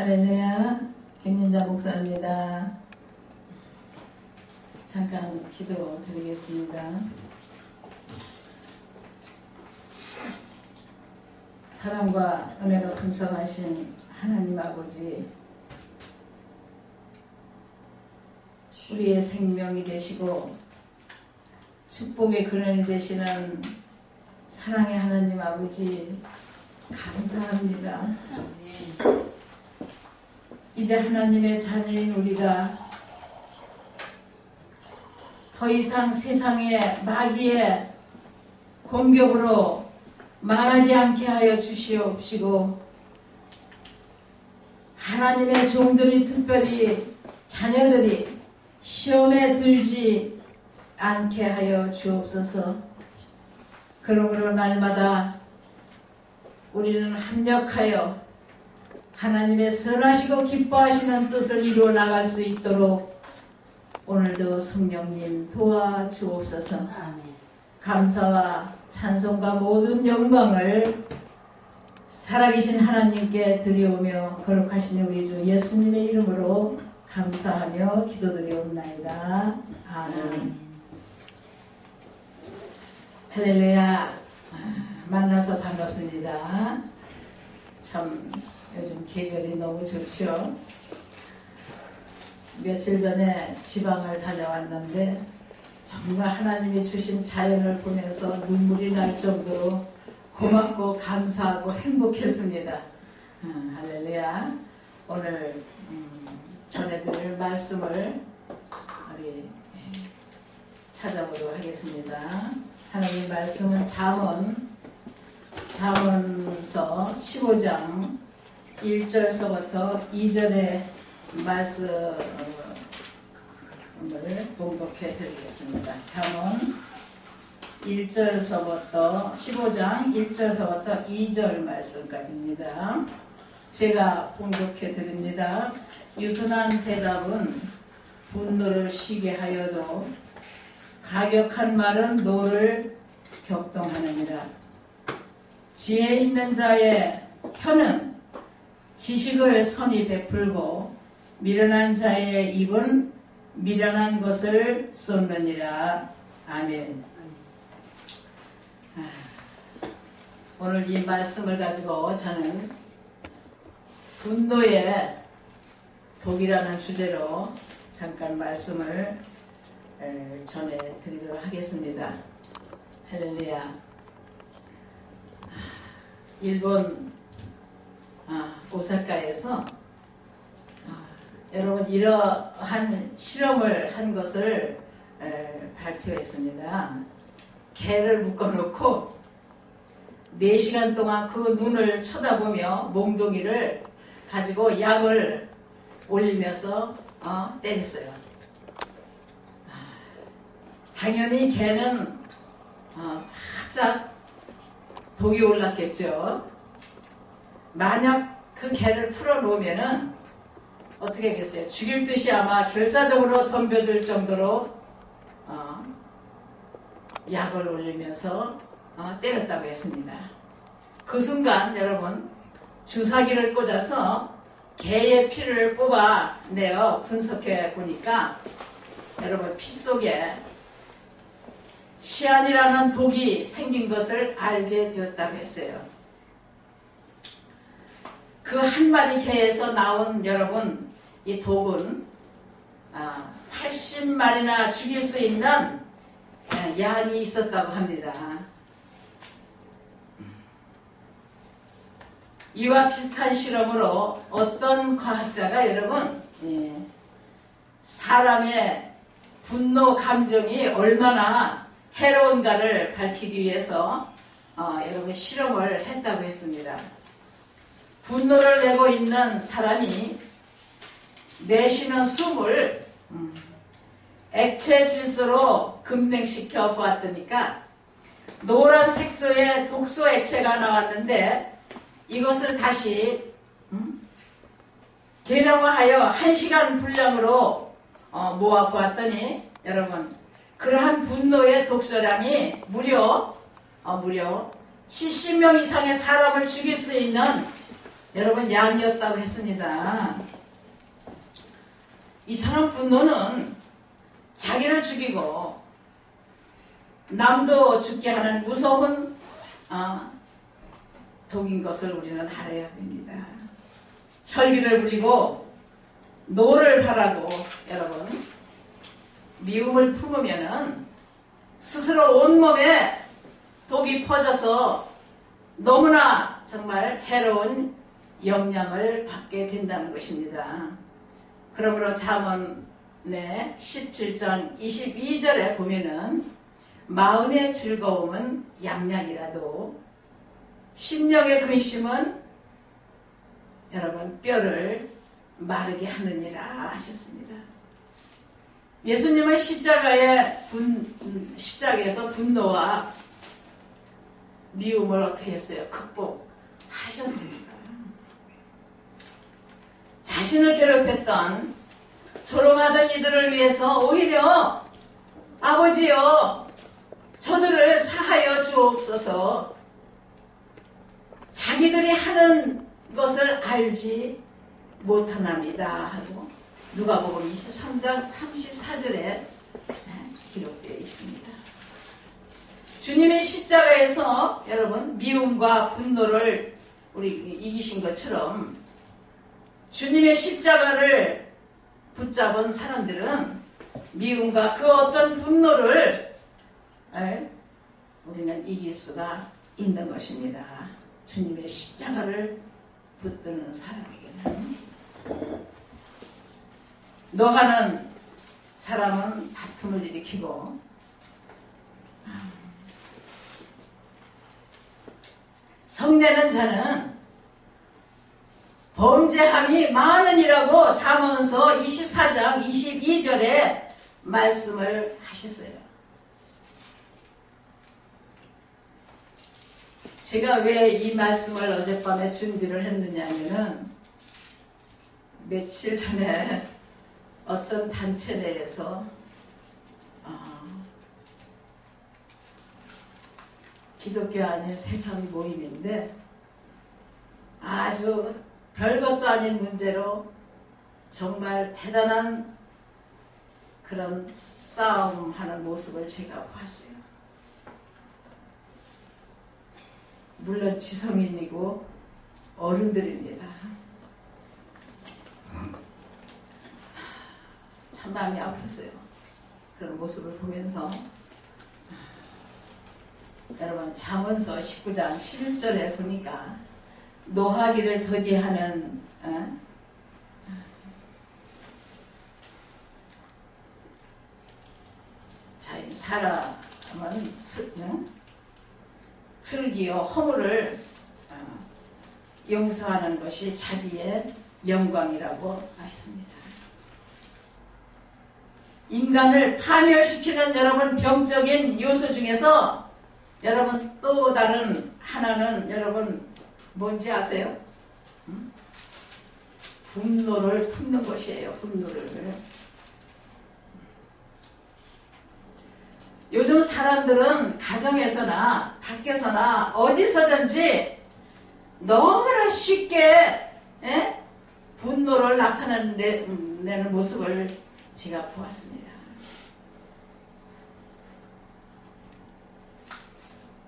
할렐루야, 김민자 목사입니다. 잠깐 기도 드리겠습니다. 사랑과 은혜로 풍성하신 하나님 아버지, 우리의 생명이 되시고 축복의 근원이 되시는 사랑의 하나님 아버지, 감사합니다. 이제 하나님의 자녀인 우리가 더 이상 세상의 마귀의 공격으로 망하지 않게 하여 주시옵시고, 하나님의 종들이, 특별히 자녀들이 시험에 들지 않게 하여 주옵소서. 그러므로 날마다 우리는 합력하여 하나님의 선하시고 기뻐하시는 뜻을 이루어 나갈 수 있도록 오늘도 성령님 도와주옵소서. 아멘. 감사와 찬송과 모든 영광을 살아계신 하나님께 드리오며 거룩하신 우리 주 예수님의 이름으로 감사하며 기도드리옵나이다. 아멘. 할렐루야. 만나서 반갑습니다. 참 요즘 계절이 너무 좋죠. 며칠 전에 지방을 다녀왔는데 정말 하나님이 주신 자연을 보면서 눈물이 날 정도로 고맙고 감사하고 행복했습니다. 할렐루야. 오늘 전해드릴 말씀을 우리 찾아보도록 하겠습니다. 하나님 말씀은 잠언서 15장 1절서부터 2절의 말씀을 봉독해 드리겠습니다. 잠언 1절서부터 15장 1절서부터 2절 말씀까지입니다. 제가 봉독해 드립니다. 유순한 대답은 분노를 쉬게 하여도 가격한 말은 노를 격동하느니라. 지혜 있는 자의 혀는 지식을 선히 베풀고 미련한 자의 입은 미련한 것을 쏟느니라. 아멘. 오늘 이 말씀을 가지고 저는 분노의 독이라는 주제로 잠깐 말씀을 전해드리도록 하겠습니다. 할렐루야. 일본 오사카에서 여러분 이러한 실험을 한 것을 발표했습니다. 개를 묶어놓고 4시간 동안 그 눈을 쳐다보며 몽둥이를 가지고 약을 올리면서 때렸어요. 당연히 개는 바짝 독이 올랐겠죠. 만약 그 개를 풀어놓으면은 어떻게 하겠어요? 죽일 듯이 아마 결사적으로 덤벼들 정도로 약을 올리면서 때렸다고 했습니다. 그 순간 여러분 주사기를 꽂아서 개의 피를 뽑아내어 분석해 보니까 여러분 피 속에 시안이라는 독이 생긴 것을 알게 되었다고 했어요. 그 한 마리 개에서 나온 여러분 이 독은 80마리나 죽일 수 있는 양이 있었다고 합니다. 이와 비슷한 실험으로 어떤 과학자가 여러분 사람의 분노 감정이 얼마나 해로운가를 밝히기 위해서 여러분 실험을 했다고 했습니다. 분노를 내고 있는 사람이 내쉬는 숨을 액체 질소로 급냉시켜 보았더니까 노란 색소의 독소 액체가 나왔는데 이것을 다시 계량화하여 1시간 분량으로 모아 보았더니 여러분 그러한 분노의 독소량이 무려 70명 이상의 사람을 죽일 수 있는 여러분 양이었다고 했습니다. 이처럼 분노는 자기를 죽이고 남도 죽게 하는 무서운 독인 것을 우리는 알아야 됩니다. 혈기를 부리고 노를 바라고 여러분 미움을 품으면은 스스로 온몸에 독이 퍼져서 너무나 정말 해로운 영향을 받게 된다는 것입니다. 그러므로 잠언의 17장 22절에 보면은 마음의 즐거움은 양약이라도 심령의 근심은 여러분 뼈를 마르게 하느니라 하셨습니다. 예수님은 십자가에서 분노와 미움을 어떻게 했어요? 극복하셨습니다. 자신을 괴롭혔던 조롱하던 이들을 위해서 오히려 아버지여 저들을 사하여 주옵소서, 자기들이 하는 것을 알지 못하나이다 하고 누가복음 23장 34절에 기록되어 있습니다. 주님의 십자가에서 여러분 미움과 분노를 우리 이기신 것처럼 주님의 십자가를 붙잡은 사람들은 미움과 그 어떤 분노를 우리는 이길 수가 있는 것입니다. 주님의 십자가를 붙드는 사람에게는. 노하는 사람은 다툼을 일으키고 성내는 자는 범죄함이 많으니라고 잠언서 24장 22절에 말씀을 하셨어요. 제가 왜 이 말씀을 어젯밤에 준비를 했느냐 하면은 며칠 전에 어떤 단체 내에서 기독교 아닌 세상 모임인데 아주 별것도 아닌 문제로 정말 대단한 그런 싸움하는 모습을 제가 봤어요. 물론 지성인이고 어른들입니다. 참 마음이 아팠어요. 그런 모습을 보면서 여러분 잠언서 19장 11절에 보니까 노하기를 더디하는 사람은 슬기요 허물을 용서하는 것이 자기의 영광이라고 했습니다. 인간을 파멸시키는 여러분 병적인 요소 중에서 여러분 또 다른 하나는 여러분 뭔지 아세요? 분노를 품는 것이에요. 분노를. 요즘 사람들은 가정에서나 밖에서나 어디서든지 너무나 쉽게 분노를 나타내는 모습을 제가 보았습니다.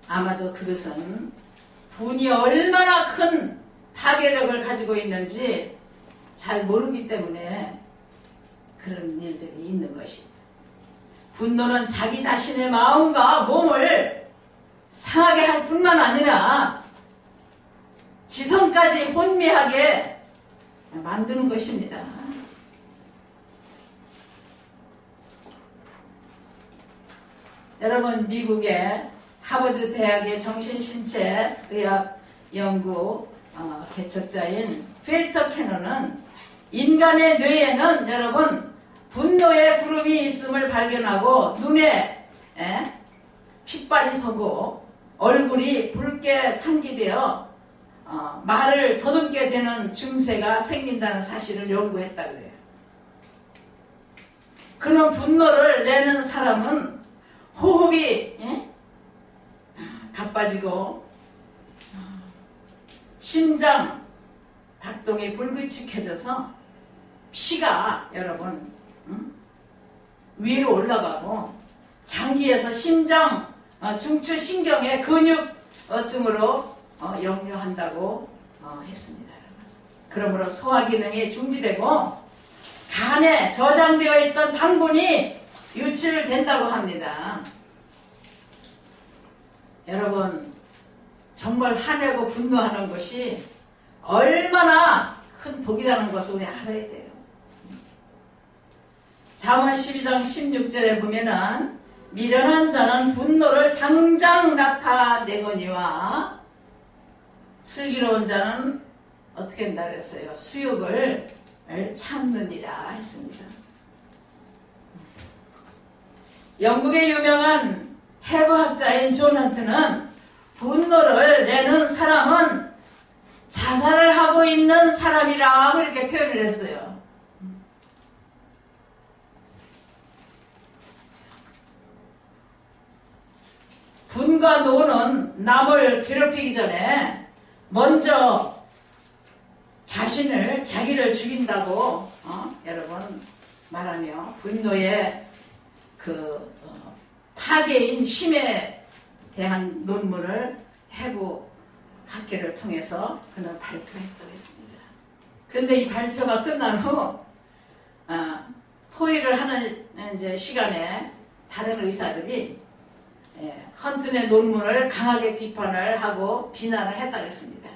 아마도 그것은 분이 얼마나 큰 파괴력을 가지고 있는지 잘 모르기 때문에 그런 일들이 있는 것입니다. 분노는 자기 자신의 마음과 몸을 상하게 할 뿐만 아니라 지성까지 혼미하게 만드는 것입니다. 여러분 미국의 하버드 대학의 정신신체의학 연구 개척자인 필터 캐논은 인간의 뇌에는 여러분 분노의 구름이 있음을 발견하고 눈에 핏발이 서고 얼굴이 붉게 상기되어 말을 더듬게 되는 증세가 생긴다는 사실을 연구했다고 해요. 그런 분노를 내는 사람은 호흡이 가빠지고 심장, 박동이 불빛이 켜져서 피가 여러분 위로 올라가고 장기에서 심장, 중추 신경의 근육 등으로 역류한다고 했습니다. 그러므로 소화 기능이 중지되고 간에 저장되어 있던 당분이 유출된다고 합니다. 여러분, 정말 화내고 분노하는 것이 얼마나 큰 독이라는 것을 우리 알아야 돼요. 잠언 12장 16절에 보면은 미련한 자는 분노를 당장 나타내거니와 슬기로운 자는 어떻게 한다 그랬어요? 수욕을 참느니라 했습니다. 영국의 유명한 해부학자인 존 헌트는 분노를 내는 사람은 자살을 하고 있는 사람이라고 이렇게 표현을 했어요. 분과 노는 남을 괴롭히기 전에 먼저 자기를 죽인다고 여러분 말하며 분노의 파괴인 힘에 대한 논문을 해부 학계를 통해서 그는 발표했다고 했습니다. 그런데 이 발표가 끝난 후 토의를 하는 이제 시간에 다른 의사들이 헌튼의 논문을 강하게 비판을 하고 비난을 했다고 했습니다.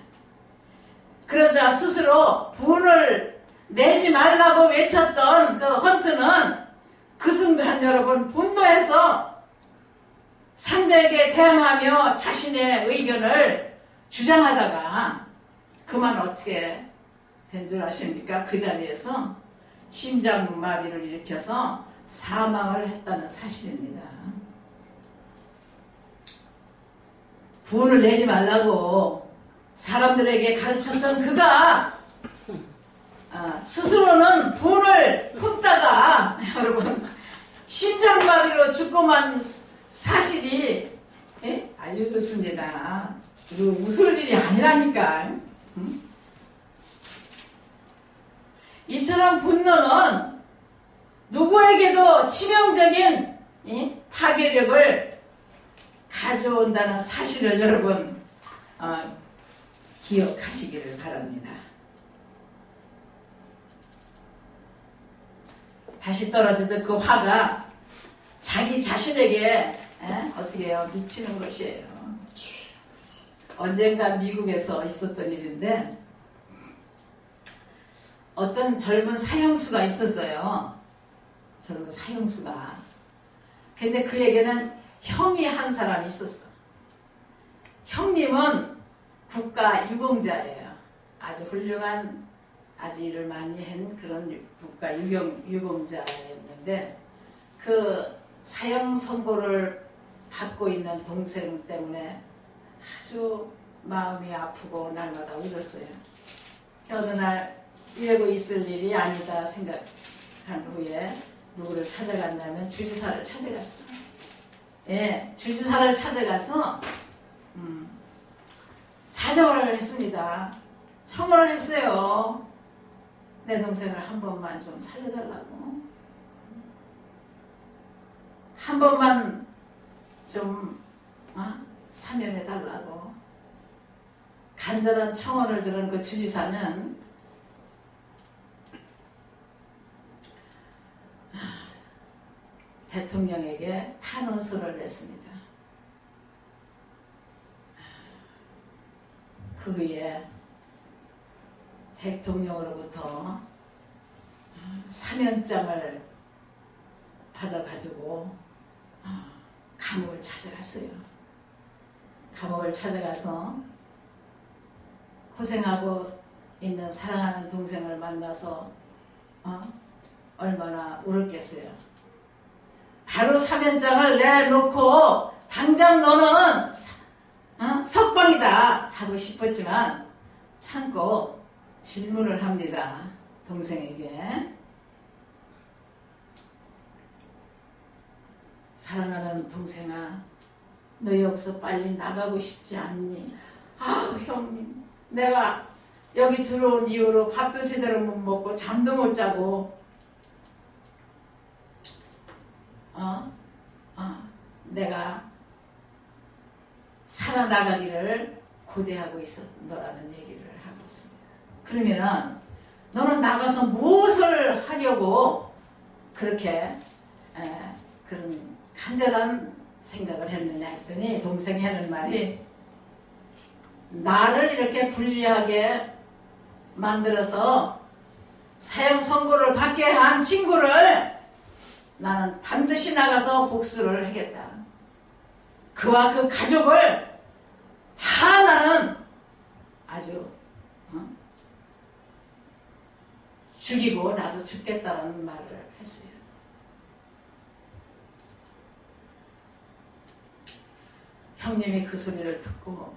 그러자 스스로 분을 내지 말라고 외쳤던 그 헌튼은 그 순간 여러분 분노해서 상대에게 대항하며 자신의 의견을 주장하다가 그만 어떻게 된 줄 아십니까? 그 자리에서 심장마비를 일으켜서 사망을 했다는 사실입니다. 분을 내지 말라고 사람들에게 가르쳤던 그가 스스로는 분을 품다가 여러분 심장마비로 죽고만 사실이 알려졌습니다. 이거 웃을 일이 아니라니까. 이처럼 분노는 누구에게도 치명적인 파괴력을 가져온다는 사실을 여러분 기억하시기를 바랍니다. 다시 떨어지듯 그 화가 자기 자신에게 어떻게 해요? 미치는 것이에요. 언젠가 미국에서 있었던 일인데 어떤 젊은 사형수가 있었어요. 젊은 사형수가. 근데 그에게는 형이 한 사람이 있었어. 형님은 국가 유공자예요. 아주 훌륭한, 아주 일을 많이 한 그런 국가 유공자였는데 그 사형 선고를 받고 있는 동생 때문에 아주 마음이 아프고 날마다 울었어요. 어느 날 이러고 있을 일이 아니다 생각한 후에 누구를 찾아갔냐면 주지사를 찾아갔어. 주지사를 찾아가서 사정을 했습니다. 청원을 했어요. 내 동생을 한 번만 좀 살려달라고. 한 번만 좀 사면해달라고. 간절한 청원을 들은 그 주지사는 대통령에게 탄원서를 냈습니다. 그 후에 대통령으로부터 사면장을 받아가지고 감옥을 찾아갔어요. 감옥을 찾아가서 고생하고 있는 사랑하는 동생을 만나서 얼마나 울었겠어요. 바로 사면장을 내놓고 당장 너는 석방이다 하고 싶었지만 참고 질문을 합니다. 동생에게. 사랑하는 동생아, 너 여기서 빨리 나가고 싶지 않니? 아, 형님, 내가 여기 들어온 이후로 밥도 제대로 못 먹고 잠도 못 자고 내가 살아나가기를 고대하고 있었노라는 얘기를 하고 있습니다. 그러면은 너는 나가서 무엇을 하려고 그렇게 그런 간절한 생각을 했느냐 했더니 동생이 하는 말이 나를 이렇게 불리하게 만들어서 사형 선고를 받게 한 친구를 나는 반드시 나가서 복수를 하겠다. 그와 그 가족을 다 나는 아주 죽이고 나도 죽겠다라는 말을 했어요. 형님이 그 소리를 듣고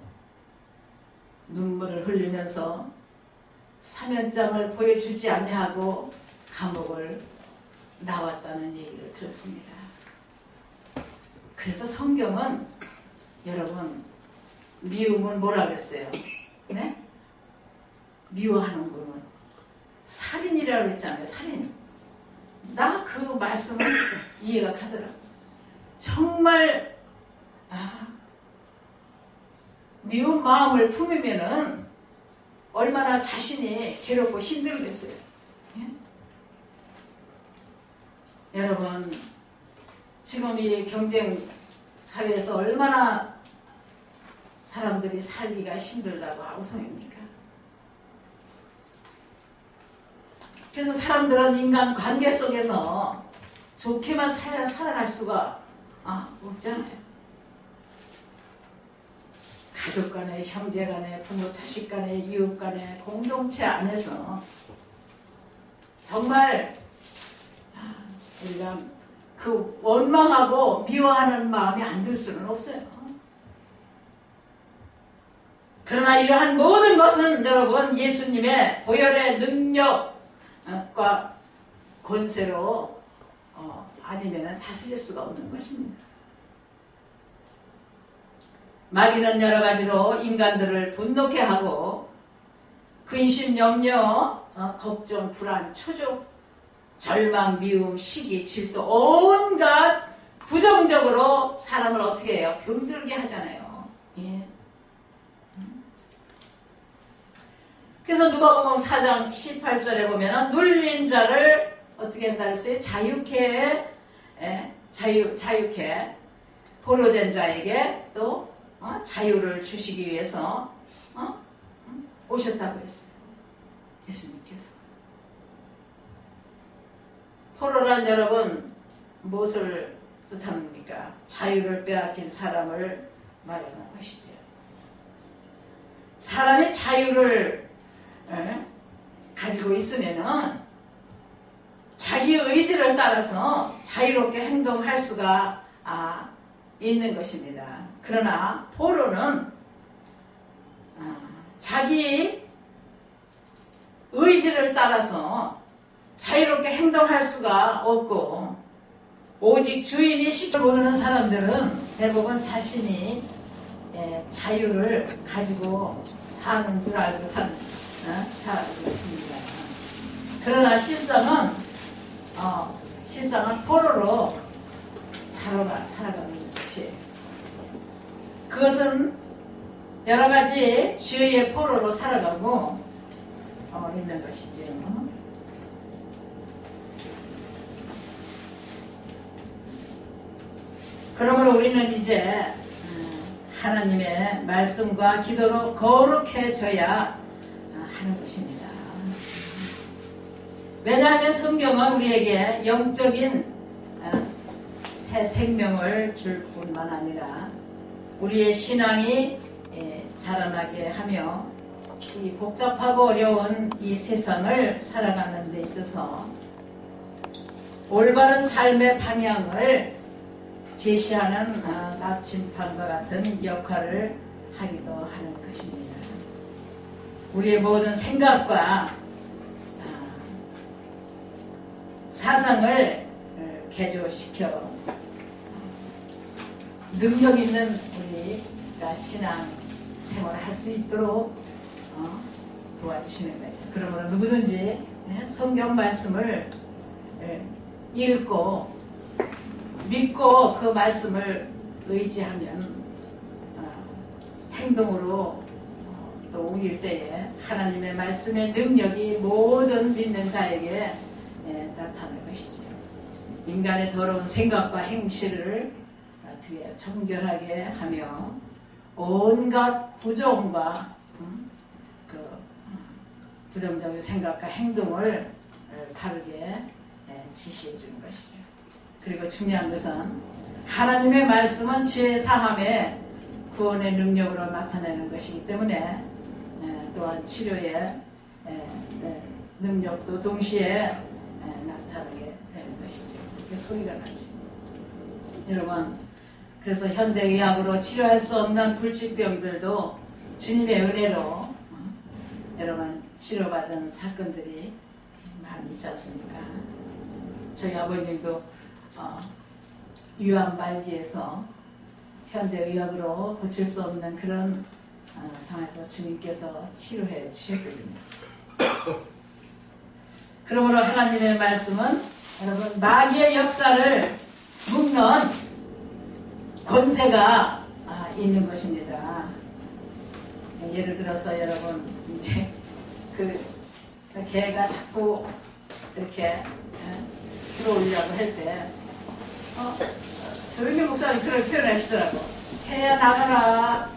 눈물을 흘리면서 사면장을 보여주지 아니하고 감옥을 나왔다는 얘기를 들었습니다. 그래서 성경은 여러분 미움은 뭐라 그랬어요? 네? 미워하는 거는 살인이라고 했잖아요. 살인. 나 그 말씀은 이해가 가더라고요. 정말 미운 마음을 품으면은 얼마나 자신이 괴롭고 힘들겠어요. 예? 여러분 지금 이 경쟁 사회에서 얼마나 사람들이 살기가 힘들다고 아우성입니까? 그래서 사람들은 인간 관계 속에서 좋게만 살아갈 수가 없잖아요. 가족 간에, 형제 간에, 부모 자식 간에, 이웃 간에, 공동체 안에서 정말 우리가 그 원망하고 미워하는 마음이 안 들 수는 없어요. 그러나 이러한 모든 것은 여러분 예수님의 보혈의 능력과 권세로 아니면 다스릴 수가 없는 것입니다. 마귀는 여러 가지로 인간들을 분노케 하고 근심, 염려, 걱정, 불안, 초조, 절망, 미움, 시기, 질투 온갖 부정적으로 사람을 어떻게 해요? 병들게 하잖아요. 예. 그래서 누가복음 4장 18절에 보면 눌린 자를 어떻게 한다 했어요? 자유케 포로된 자에게 또 자유를 주시기 위해서 오셨다고 했어요. 예수님께서. 포로란 여러분 무엇을 뜻합니까? 자유를 빼앗긴 사람을 말하는 것이죠. 사람이 자유를 가지고 있으면은 자기 의지를 따라서 자유롭게 행동할 수가 있는 것입니다. 그러나 포로는 자기 의지를 따라서 자유롭게 행동할 수가 없고 오직 주인이 시켜 모르는 사람들은 대부분 자신이 자유를 가지고 사는 줄 알고 살고 있습니다. 그러나 실상은 포로로 살아가는 것이에요. 그것은 여러 가지 죄의 포로로 살아가고 있는 것이죠. 그러므로 우리는 이제 하나님의 말씀과 기도로 거룩해져야 하는 것입니다. 왜냐하면 성경은 우리에게 영적인 새 생명을 줄 뿐만 아니라 우리의 신앙이 자라나게 하며 이 복잡하고 어려운 이 세상을 살아가는 데 있어서 올바른 삶의 방향을 제시하는 나침반과 같은 역할을 하기도 하는 것입니다. 우리의 모든 생각과 사상을 개조시켜 능력 있는 우리가 신앙 생활을 할 수 있도록 도와주시는 거죠. 그러므로 누구든지 성경 말씀을 읽고 믿고 그 말씀을 의지하면 행동으로 또 옮길 때에 하나님의 말씀의 능력이 모든 믿는 자에게 나타나는 것이죠. 인간의 더러운 생각과 행실을 어떻게 정결하게 하며 온갖 부정과 부정적인 생각과 행동을 바르게 지시해 주는 것이죠. 그리고 중요한 것은 하나님의 말씀은 죄 사함의 구원의 능력으로 나타내는 것이기 때문에 또한 치료의 능력도 동시에 나타나게 되는 것이죠. 이렇게 소리가 나죠. 여러분, 그래서 현대의학으로 치료할 수 없는 불치병들도 주님의 은혜로 여러분 치료받은 사건들이 많이 있지 않습니까? 저희 아버님도 유암 말기에서 현대의학으로 고칠 수 없는 그런 상황에서 주님께서 치료해 주셨거든요. 그러므로 하나님의 말씀은 여러분 마귀의 역사를 묶는 권세가 있는 것입니다. 예를 들어서 여러분 이제 그 개가 자꾸 이렇게 들어오려고 할 때 조용히 목사님 그런 표현을 하시더라고. 개야 나가라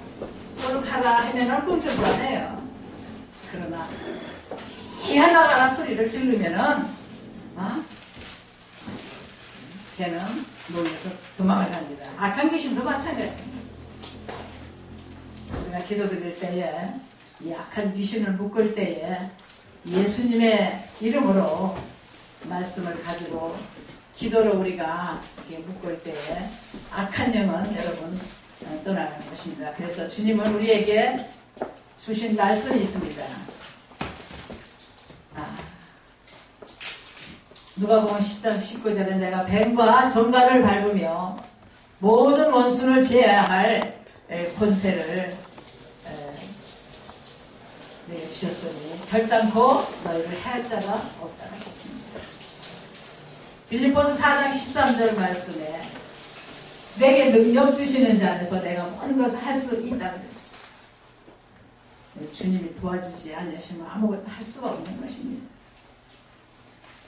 저로 가라 하면은 꿈쩍도 안 해요. 그러나 개야 나가라 소리를 지르면은 개는 놀라서 도망을 합니다. 악한 귀신도 마찬가지입니다. 우리가 기도드릴 때에 이 악한 귀신을 묶을 때에 예수님의 이름으로 말씀을 가지고 기도로 우리가 이렇게 묶을 때에 악한 영은 여러분 떠나는 것입니다. 그래서 주님은 우리에게 주신 말씀이 있습니다. 누가복음 10장 19절에 내가 뱀과 정갈을 밟으며 모든 원수를 제어할 권세를 내게 주셨으니 결단코 너희를 해할 자가 없다 하셨습니다. 빌립보서 4장 13절 말씀에 내게 능력 주시는 자 안에서 내가 모든 것을 할 수 있다 그랬습니다. 주님이 도와주지 않으시면 아무것도 할 수가 없는 것입니다.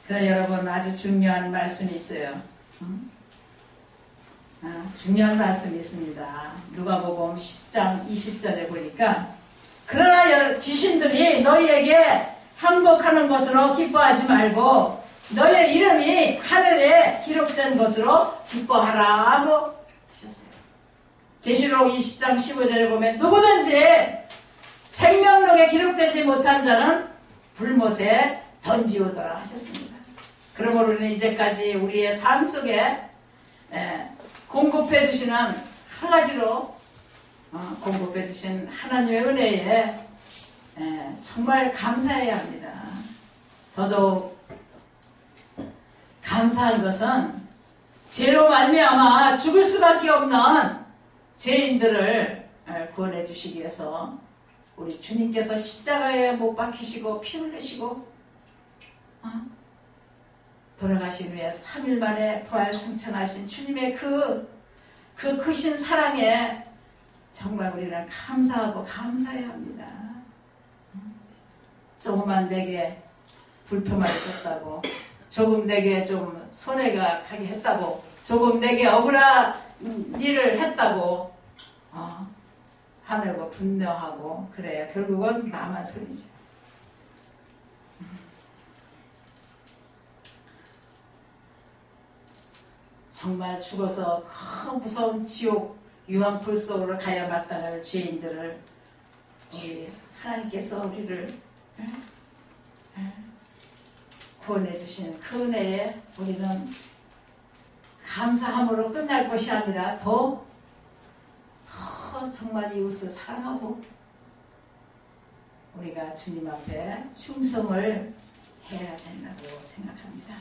그러나 여러분 아주 중요한 말씀이 있어요. 중요한 말씀이 있습니다. 누가복음 10장 20절에 보니까 그러나 귀신들이 너희에게 항복하는 것으로 기뻐하지 말고 너희의 이름이 하늘에 기록된 것으로 기뻐하라고 하셨어요. 계시록 20장 15절에 보면 누구든지 생명록에 기록되지 못한 자는 불못에 던지오더라 하셨습니다. 그러므로 우리는 이제까지 우리의 삶 속에 공급해 주시는 한 가지로 공급해 주신 하나님의 은혜에 정말 감사해야 합니다. 더더욱 감사한 것은 죄로 말미암아 죽을 수밖에 없는 죄인들을 구원해 주시기 위해서 우리 주님께서 십자가에 못 박히시고 피 흘리시고 돌아가신 후에 3일 만에 부활 승천하신 주님의 그 크신 사랑에 정말 우리는 감사하고 감사해야 합니다. 조금만 내게 불평만 있었다고, 조금 내게 좀 손해가 가게 했다고, 조금 내게 억울한 일을 했다고 화내고 분노하고 그래야 결국은 나만 소리죠. 정말 죽어서 무서운 지옥 유황불 속으로 가야 마땅할 죄인들을 우리 하나님께서 우리를 구원해 주신 그 은혜에 우리는 감사함으로 끝날 것이 아니라 더 정말 이웃을 사랑하고 우리가 주님 앞에 충성을 해야 된다고 생각합니다.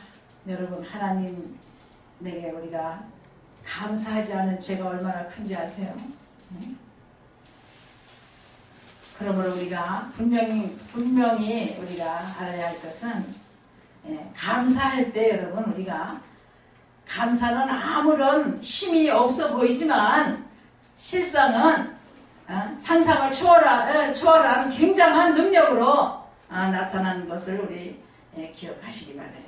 여러분 하나님에게 우리가 감사하지 않은 죄가 얼마나 큰지 아세요? 그러므로 우리가 분명히 우리가 알아야 할 것은 감사할 때 여러분 우리가 감사는 아무런 힘이 없어 보이지만 실상은 상상을 초월하는 굉장한 능력으로 나타나는 것을 우리 기억하시기 바라요.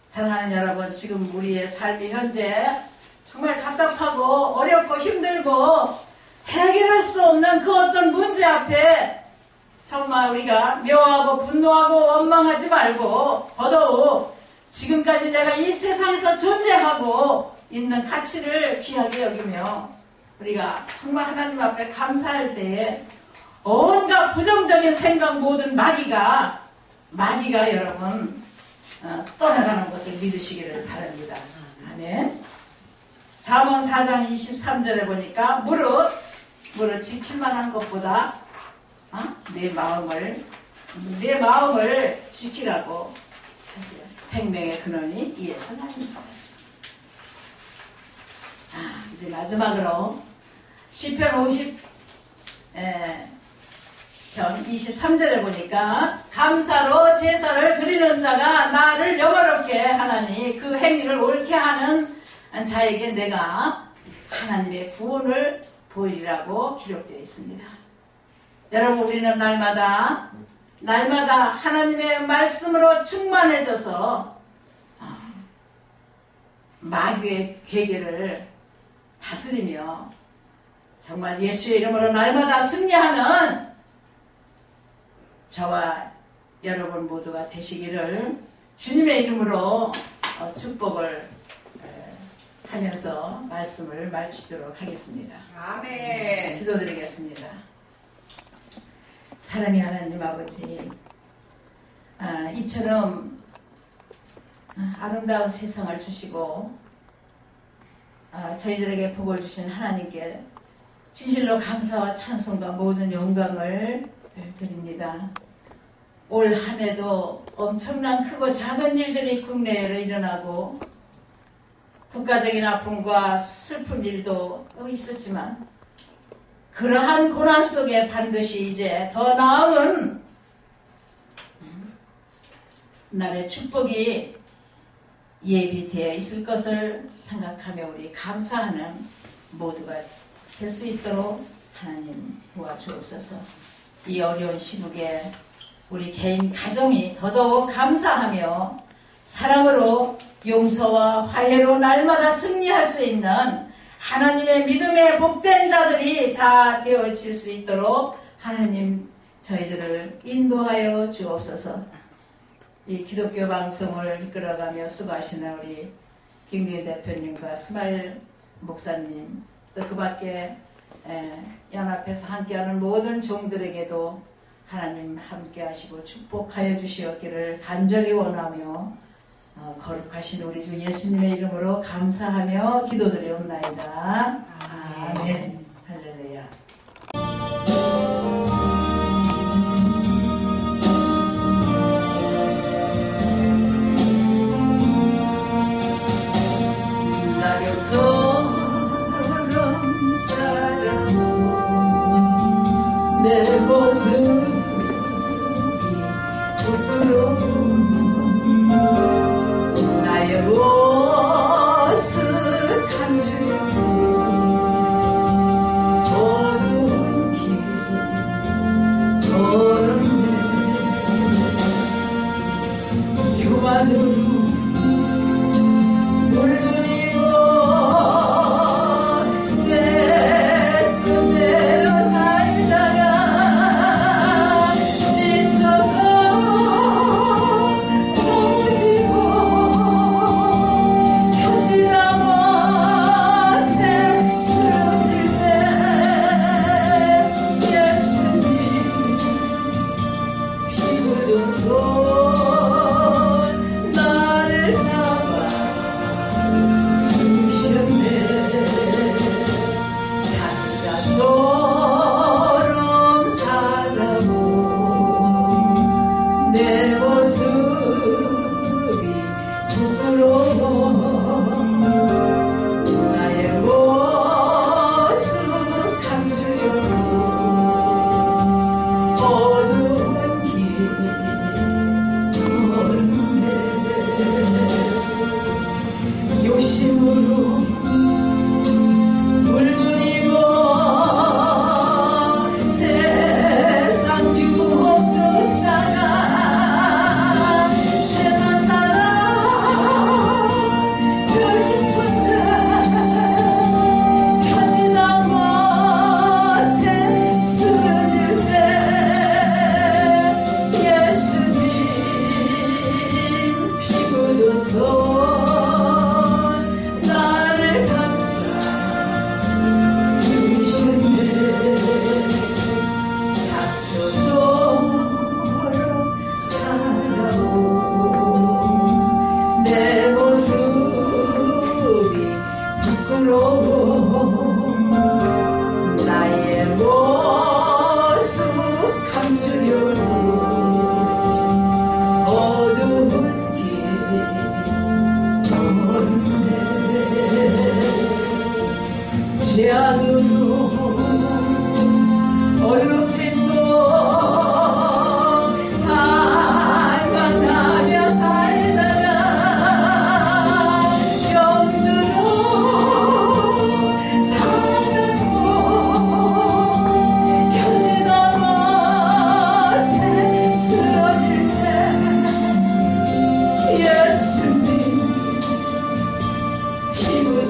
사랑하는 여러분, 지금 우리의 삶이 현재 정말 답답하고 어렵고 힘들고 해결할 수 없는 그 어떤 문제 앞에 정말 우리가 묘하고 분노하고 원망하지 말고 더더욱 지금까지 내가 이 세상에서 존재하고 있는 가치를 귀하게 여기며 우리가 정말 하나님 앞에 감사할 때에 온갖 부정적인 생각 모든 마귀가 여러분 떠나가는 것을 믿으시기를 바랍니다. 아멘. 잠언 4장 23절에 보니까 무릇 지킬 만한 것보다 내 마음을 지키라고 했어요. 생명의 근원이 이에서 나니까. 이제 마지막으로 시편 50편 23절에 보니까 감사로 제사를 드리는 자가 나를 영화롭게 하나니 그 행위를 옳게 하는 자에게 내가 하나님의 구원을 보이리라고 기록되어 있습니다. 여러분, 우리는 날마다 하나님의 말씀으로 충만해져서 마귀의 괴계를 다스리며 정말 예수의 이름으로 날마다 승리하는 저와 여러분 모두가 되시기를 주님의 이름으로 축복을 하면서 말씀을 마치도록 하겠습니다. 아멘. 기도드리겠습니다. 사랑의 하나님 아버지, 이처럼 아름다운 세상을 주시고 저희들에게 복을 주신 하나님께 진실로 감사와 찬송과 모든 영광을 드립니다. 올 한 해도 엄청난 크고 작은 일들이 국내에 일어나고 국가적인 아픔과 슬픈 일도 있었지만 그러한 고난 속에 반드시 이제 더 나은 날의 축복이 예비되어 있을 것을 생각하며 우리 감사하는 모두가 될 수 있도록 하나님 도와주옵소서. 이 어려운 시국에 우리 개인 가정이 더더욱 감사하며 사랑으로 용서와 화해로 날마다 승리할 수 있는 하나님의 믿음의 복된 자들이 다 되어질 수 있도록 하나님 저희들을 인도하여 주옵소서. 이 기독교 방송을 이끌어가며 수고하시는 우리 김규희 대표님과 스마일 목사님, 또 그 밖에 연합해서 함께하는 모든 종들에게도 하나님 함께하시고 축복하여 주시었기를 간절히 원하며 거룩하신 우리 주 예수님의 이름으로 감사하며 기도드리옵나이다. 아멘. 할렐루야. 낙엽처럼 살아 내 모습이 부끄러워 나의 모습 감추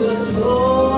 주소서